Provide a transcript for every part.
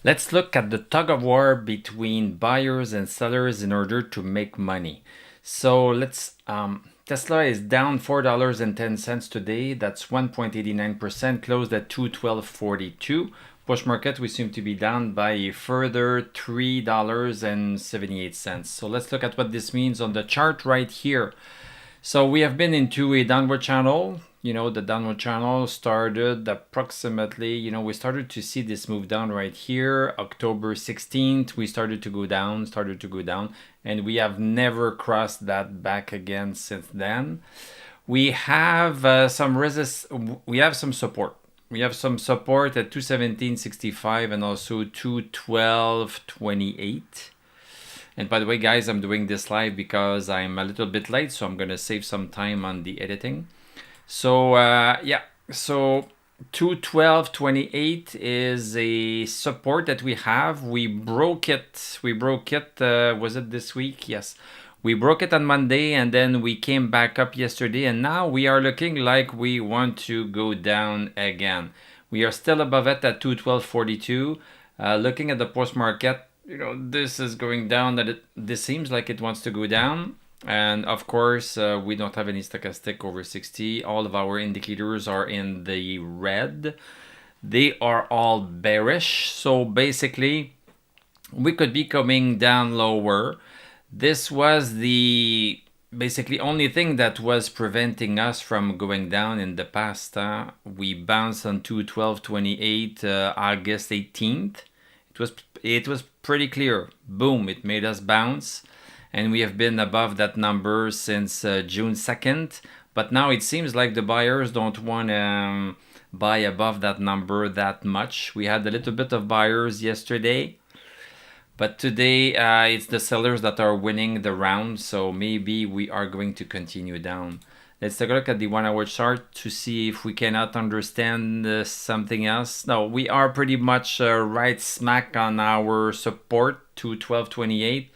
Let's look at the tug of war between buyers and sellers in order to make money. So Tesla is down $4.10 today. That's 1.89%, closed at 212.42. Push market, we seem to be down by a further $3.78. So let's look at what this means on the chart right here. So we have been into a downward channel. The downward channel started approximately, we started to see this move down right here. October 16th, we started to go down, and we have never crossed that back again since then. We have we have some support. We have some support at 217.65 and also 212.28. And by the way, guys, I'm doing this live because I'm a little bit late, so I'm going to save some time on the editing. So, so 212.28 is a support that we have. We broke it. Was it this week? Yes. We broke it on Monday, and then we came back up yesterday, and now we are looking like we want to go down again. We are still above it at 212.42. Looking at the post market, this is going down. This seems like it wants to go down. And of course, we don't have any stochastic over 60. All of our indicators are in the red. They are all bearish. So basically, we could be coming down lower. This was the basically only thing that was preventing us from going down in the past. We bounced on 212.28 August 18th. It was pretty clear. Boom, it made us bounce. And we have been above that number since June 2nd. But now it seems like the buyers don't want to buy above that number that much. We had a little bit of buyers yesterday. But today it's the sellers that are winning the round. So maybe we are going to continue down. Let's take a look at the 1 hour chart to see if we cannot understand something else. No, we are pretty much right smack on our support to 12.28.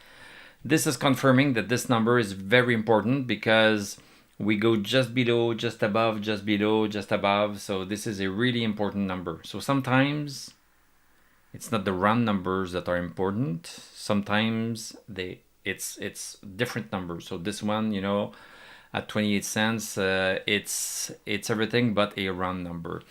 This is confirming that this number is very important because we go just below, just above, just below, just above. So this is a really important number. So sometimes it's not the round numbers that are important. Sometimes it's different numbers. So this one, at 28 cents, it's everything but a round number.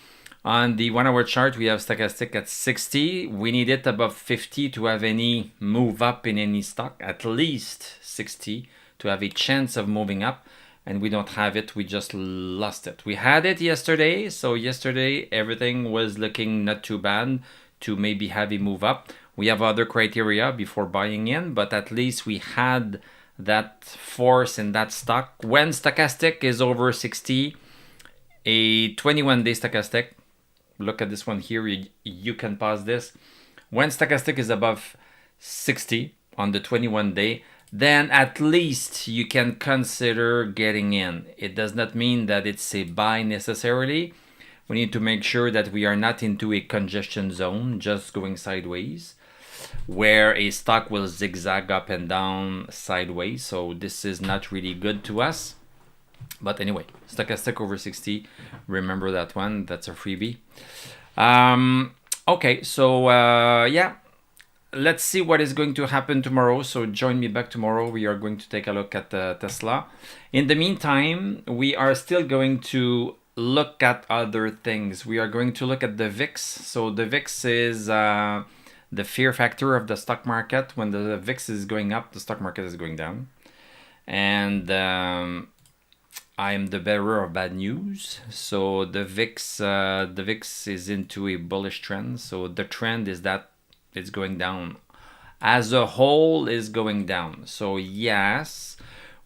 On the 1 hour chart, we have stochastic at 60. We need it above 50 to have any move up in any stock, at least 60 to have a chance of moving up. And we don't have it. We just lost it. We had it yesterday. So yesterday, everything was looking not too bad to maybe have a move up. We have other criteria before buying in, but at least we had that force in that stock. When stochastic is over 60, a 21-day stochastic, look at this one here. You can pause this. When stochastic is above 60 on the 21-day, then at least you can consider getting in. It does not mean that it's a buy necessarily. We need to make sure that we are not into a congestion zone, just going sideways, where a stock will zigzag up and down sideways. So this is not really good to us. But anyway, stochastic over 60, remember that one. That's a freebie. Okay, so let's see what is going to happen tomorrow. So join me back tomorrow. We are going to take a look at Tesla. In the meantime, we are still going to look at other things. We are going to look at the VIX. So the VIX is the fear factor of the stock market. When the VIX is going up, the stock market is going down. And I am the bearer of bad news. So the VIX is into a bullish trend. So the trend is that it's going down. As a whole is going down. So yes,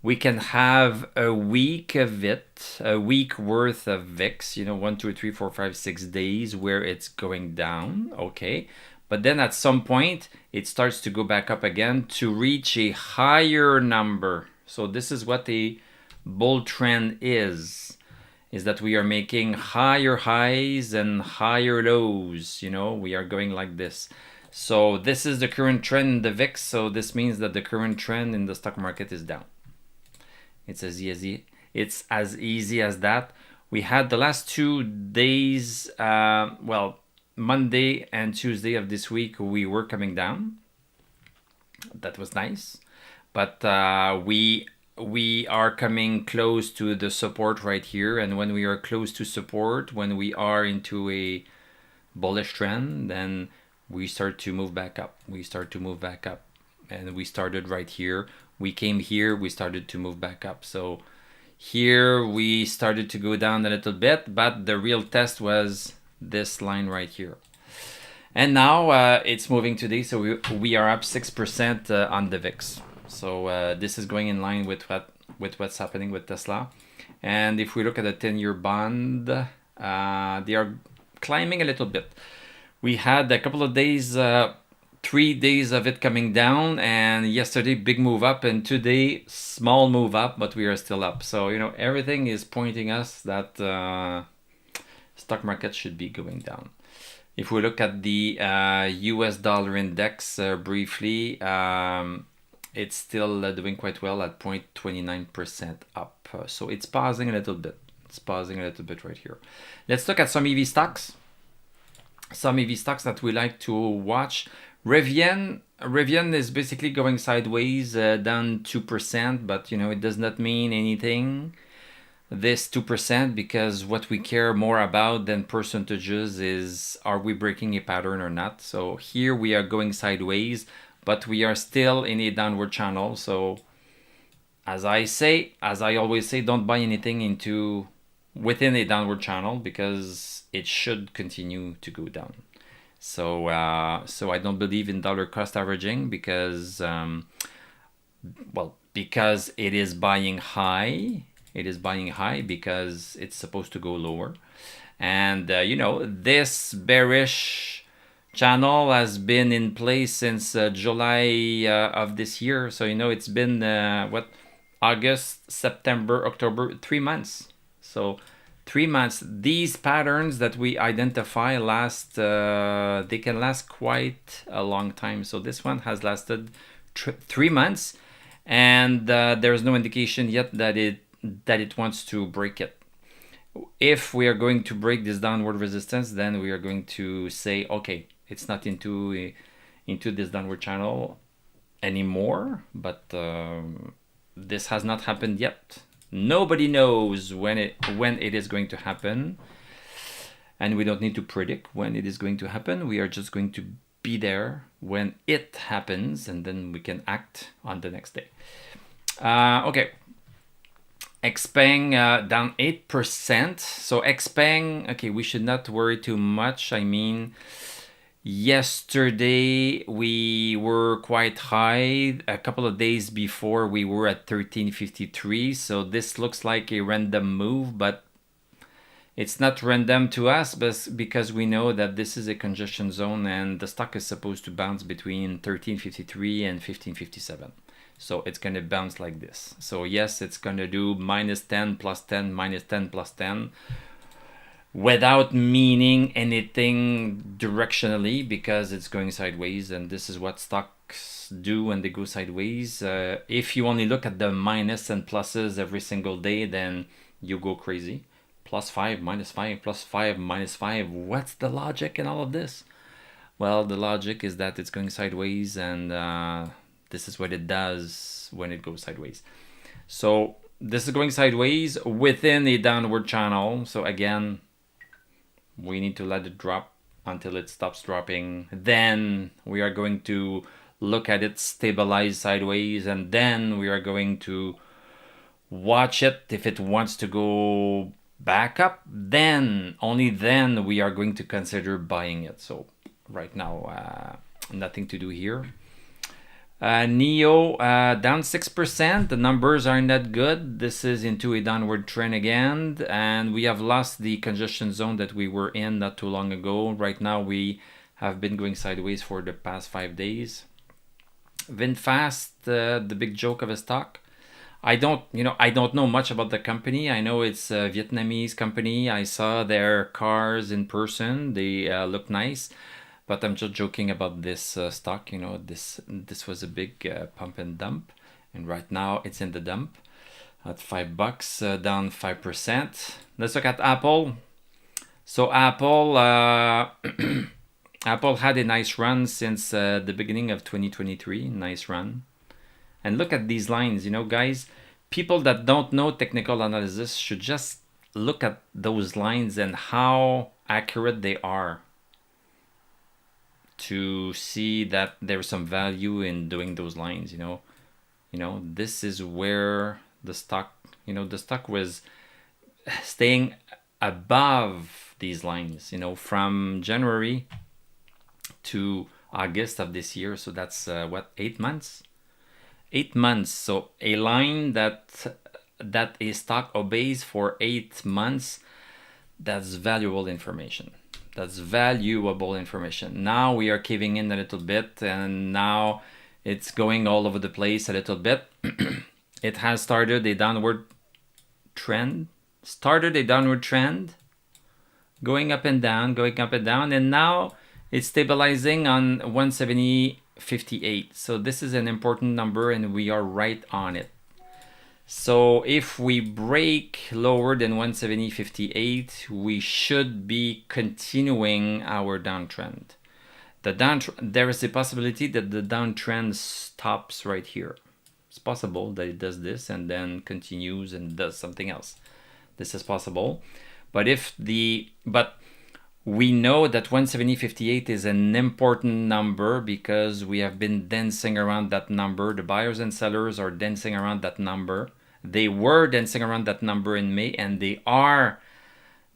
we can have a week of it, a week worth of VIX, 1, 2, 3, 4, 5, 6 days where it's going down. Okay. But then at some point, it starts to go back up again to reach a higher number. So this is what a bull trend is that we are making higher highs and higher lows. We are going like this. So this is the current trend in the VIX. So this means that the current trend in the stock market is down. It's as easy as that. We had the last 2 days, Monday and Tuesday of this week, we were coming down. That was nice. But we are coming close to the support right here. And when we are close to support, when we are into a bullish trend, then we start to move back up. And we started right here. We came here, we started to move back up. So here we started to go down a little bit, but the real test was this line right here. And now it's moving today, so we are up 6% on the VIX. So this is going in line with what's happening with Tesla. And if we look at the 10-year bond, they are climbing a little bit. We had a couple of days, 3 days of it coming down, and yesterday big move up, and today small move up, but we are still up. So everything is pointing us that stock market should be going down. If we look at the US dollar index briefly, it's still doing quite well at 0.29% up. So it's pausing a little bit. Right here. Let's look at some EV stocks. Some EV stocks that we like to watch. Rivian is basically going sideways, down 2%, but it does not mean anything. This 2%, because what we care more about than percentages is, are we breaking a pattern or not? So here we are going sideways, but we are still in a downward channel. So as I always say, don't buy anything within a downward channel, because it should continue to go down. So I don't believe in dollar cost averaging, because because it is buying high. It is buying high because it's supposed to go lower. And, this bearish channel has been in place since July of this year. So, it's been, August, September, October, 3 months. So 3 months. These patterns that we identify they can last quite a long time. So this one has lasted 3 months. And there's no indication yet that it wants to break it. If we are going to break this downward resistance, then we are going to say, okay, it's not into this downward channel anymore. But this has not happened yet. Nobody knows when it is going to happen, and we don't need to predict when it is going to happen. We are just going to be there when it happens, and then we can act on the next day. Okay. XPeng down 8%. So XPeng, okay, we should not worry too much. I mean, yesterday we were quite high. A couple of days before we were at 1353. So this looks like a random move, but it's not random to us, but because we know that this is a congestion zone and the stock is supposed to bounce between 1353 and 1557. So it's going to bounce like this. So yes, it's going to do -10, +10, -10, +10 without meaning anything directionally, because it's going sideways, and this is what stocks do when they go sideways. If you only look at the minus and pluses every single day, then you go crazy. +5, -5, +5, -5. What's the logic in all of this? Well, the logic is that it's going sideways, and this is what it does when it goes sideways. So this is going sideways within a downward channel. So again, we need to let it drop until it stops dropping. Then we are going to look at it stabilize sideways, and then we are going to watch it. If it wants to go back up, then only then we are going to consider buying it. So right now, nothing to do here. NEO down 6%. The numbers are not good. This is into a downward trend again, and we have lost the congestion zone that we were in not too long ago. Right now we have been going sideways for the past 5 days. VinFast, the big joke of a stock. I don't know much about the company. I know it's a Vietnamese company. I saw their cars in person. They look nice. But I'm just joking about this stock. This was a big pump and dump, and right now it's in the dump at $5, down 5%. Let's look at Apple. So Apple, Apple had a nice run since the beginning of 2023. Nice run. And look at these lines, you know, guys. People that don't know technical analysis should just look at those lines and how accurate they are to see that there's some value in doing those lines, you know. This is where the stock, the stock was staying above these lines, from January to August of this year. So that's what, 8 months? 8 months. So a line that a stock obeys for 8 months, that's valuable information. That's valuable information. Now we are caving in a little bit, and now it's going all over the place a little bit. It has started a downward trend. Going up and down, and now it's stabilizing on 170.58. So this is an important number, and we are right on it. So if we break lower than 170.58, we should be continuing our downtrend. There is a possibility that the downtrend stops right here. It's possible that it does this and then continues and does something else. This is possible. But we know that 170.58 is an important number because we have been dancing around that number. The buyers and sellers are dancing around that number. They were dancing around that number in May, and they are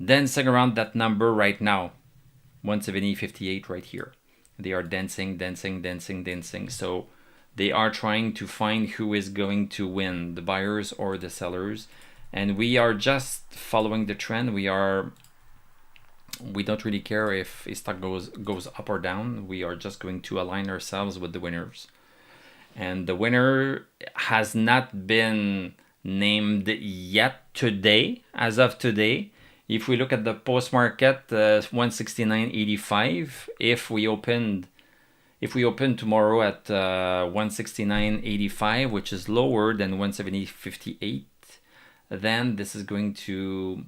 dancing around that number right now. 170.58 right here. They are dancing. So they are trying to find who is going to win, the buyers or the sellers. And we are just following the trend. We don't really care if a stock goes up or down. We are just going to align ourselves with the winners. And the winner has not been named yet today, as of today. If we look at the post-market, 169.85, if we open tomorrow at 169.85, which is lower than 170.58, then this is going to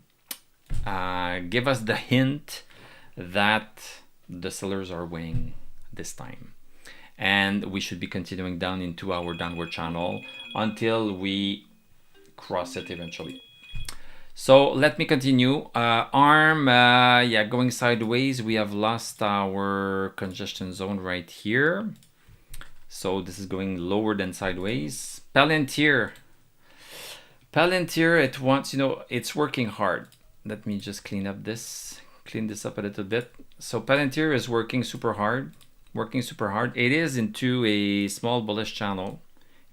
give us the hint that the sellers are winning this time. And we should be continuing down into our downward channel until we cross it eventually. So let me continue. ARM, going sideways. We have lost our congestion zone right here. So this is going lower than sideways. Palantir, it wants, it's working hard. Let me just clean this up a little bit. So Palantir is working super hard. It is into a small bullish channel.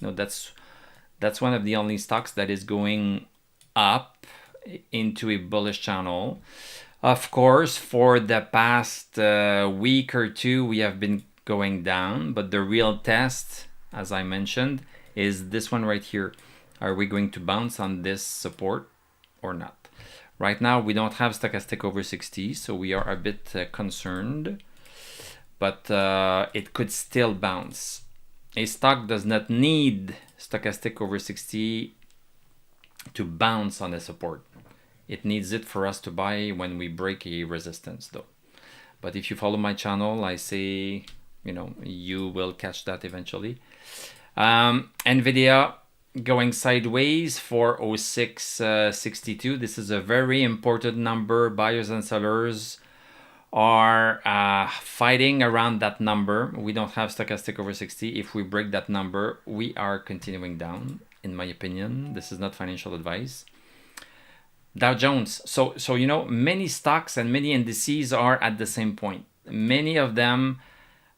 That's one of the only stocks that is going up into a bullish channel. Of course, for the past week or two, we have been going down, but the real test, as I mentioned, is this one right here. Are we going to bounce on this support or not? Right now, we don't have stochastic over 60, so we are a bit concerned, but it could still bounce. A stock does not need stochastic over 60 to bounce on the support. It needs it for us to buy when we break a resistance, though. But if you follow my channel, I say, you will catch that eventually. NVIDIA going sideways for 0662. This is a very important number. Buyers and sellers are fighting around that number. We don't have stochastic over 60. If we break that number, we are continuing down, in my opinion. This is not financial advice. Dow Jones. So many stocks and many indices are at the same point. Many of them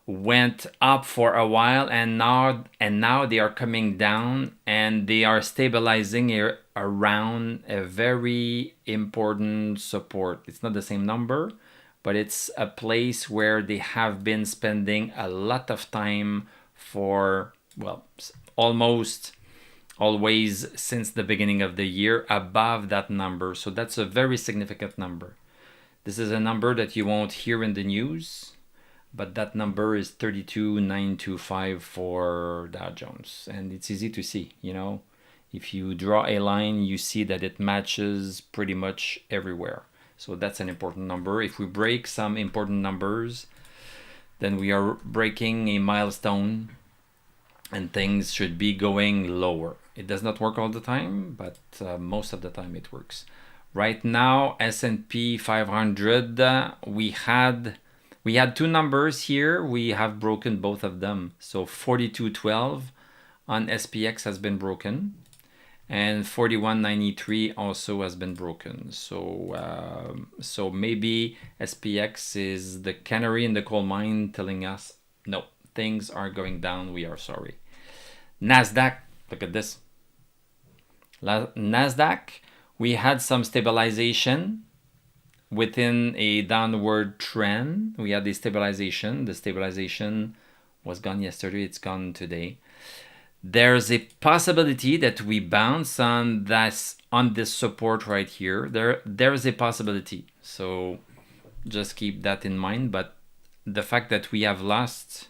went up for a while, and now they are coming down, and they are stabilizing around a very important support. It's not the same number, but it's a place where they have been spending a lot of time for, almost always since the beginning of the year, above that number. So that's a very significant number. This is a number that you won't hear in the news, but that number is 32,925 for Dow Jones. And it's easy to see, If you draw a line, you see that it matches pretty much everywhere. So that's an important number. If we break some important numbers, then we are breaking a milestone and things should be going lower. It does not work all the time, but most of the time it works. Right now, S&P 500, we had two numbers here. We have broken both of them. So 42.12 on SPX has been broken, and 41.93 also has been broken. So so maybe SPX is the canary in the coal mine telling us, no, things are going down, we are sorry. NASDAQ, look at this. NASDAQ, we had some stabilization within a downward trend. We had the stabilization. The stabilization was gone yesterday, it's gone today. There's a possibility that we bounce on this support right here. There is a possibility. So just keep that in mind. But the fact that we have lost,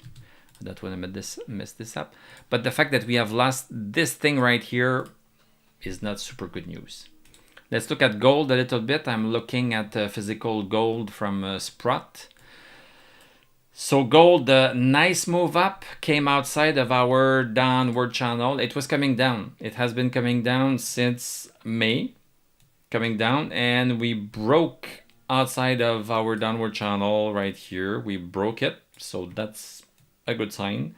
I don't want to mess this up. But the fact that we have lost this thing right here is not super good news. Let's look at gold a little bit. I'm looking at physical gold from Sprott. So gold, nice move up, came outside of our downward channel. It was coming down. It has been coming down since May, coming down, and we broke outside of our downward channel right here. We broke it, so that's a good sign.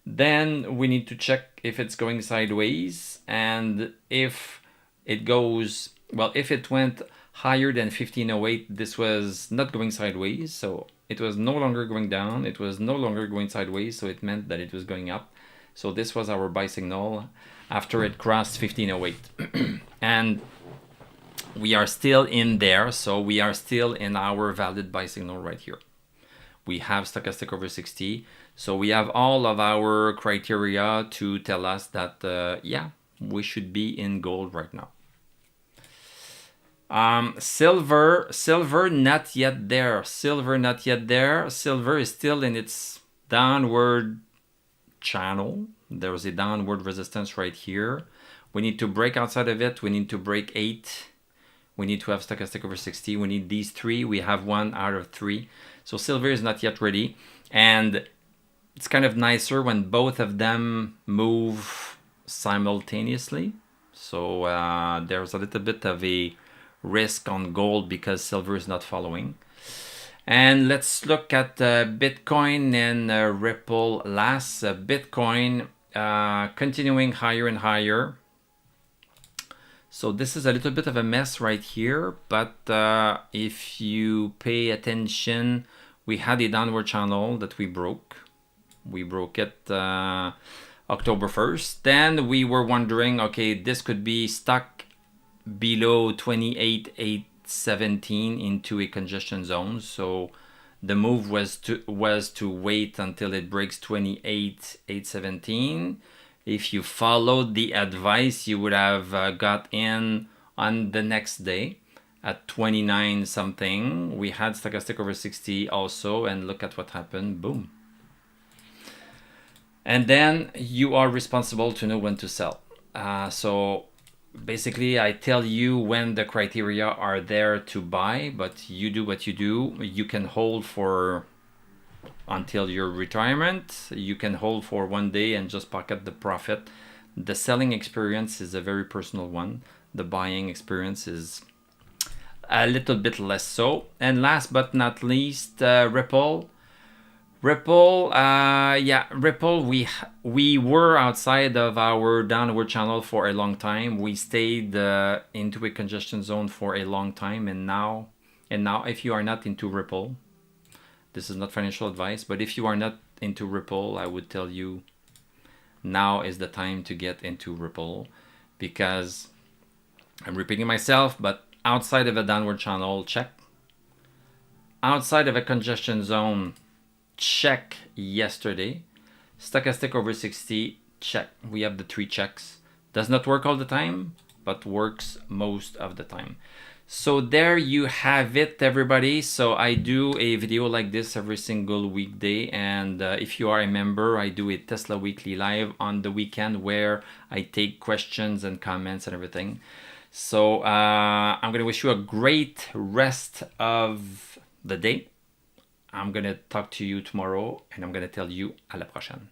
Then we need to check if it's going sideways, and if it goes, well, if it went higher than 1508, this was not going sideways, so it was no longer going down, it was no longer going sideways, so it meant that it was going up. So this was our buy signal after it crossed 1508. And we are still in there, so we are still in our valid buy signal right here. We have stochastic over 60, so we have all of our criteria to tell us that, yeah, we should be in gold right now. Silver not yet there. Silver not yet there. Silver is still in its downward channel. There's a downward resistance right here. We need to break outside of it. We need to break 8. We need to have stochastic over 60. We need these 3. We have 1 out of 3. So silver is not yet ready. And it's kind of nicer when both of them move simultaneously. So there's a little bit of a risk on gold because silver is not following. And let's look at Bitcoin and Ripple last. Bitcoin continuing higher and higher. So this is a little bit of a mess right here, but if you pay attention, we had a downward channel that we broke. We broke it October 1st. Then we were wondering, okay, this could be stuck below 28,817 into a congestion zone. So the move was to wait until it breaks 28,817. If you followed the advice, you would have got in on the next day at 29 something. We had stochastic over 60 also, and look at what happened. Boom. And then you are responsible to know when to sell. So basically, I tell you when the criteria are there to buy, but you do what you do. You can hold for until your retirement. You can hold for one day and just pocket the profit. The selling experience is a very personal one. The buying experience is a little bit less so. And last but not least, Ripple. Ripple, we were outside of our downward channel for a long time. We stayed into a congestion zone for a long time, and now if you are not into Ripple, this is not financial advice, but if you are not into Ripple, I would tell you now is the time to get into Ripple, because I'm repeating myself, but outside of a downward channel, check. Outside of a congestion zone, check yesterday. Stochastic over 60, check. We have the 3 checks. Does not work all the time, but works most of the time. So there you have it, everybody. So I do a video like this every single weekday, and if you are a member, I do a Tesla Weekly Live on the weekend where I take questions and comments and everything. So I'm going to wish you a great rest of the day. I'm going to talk to you tomorrow and I'm going to tell you à la prochaine.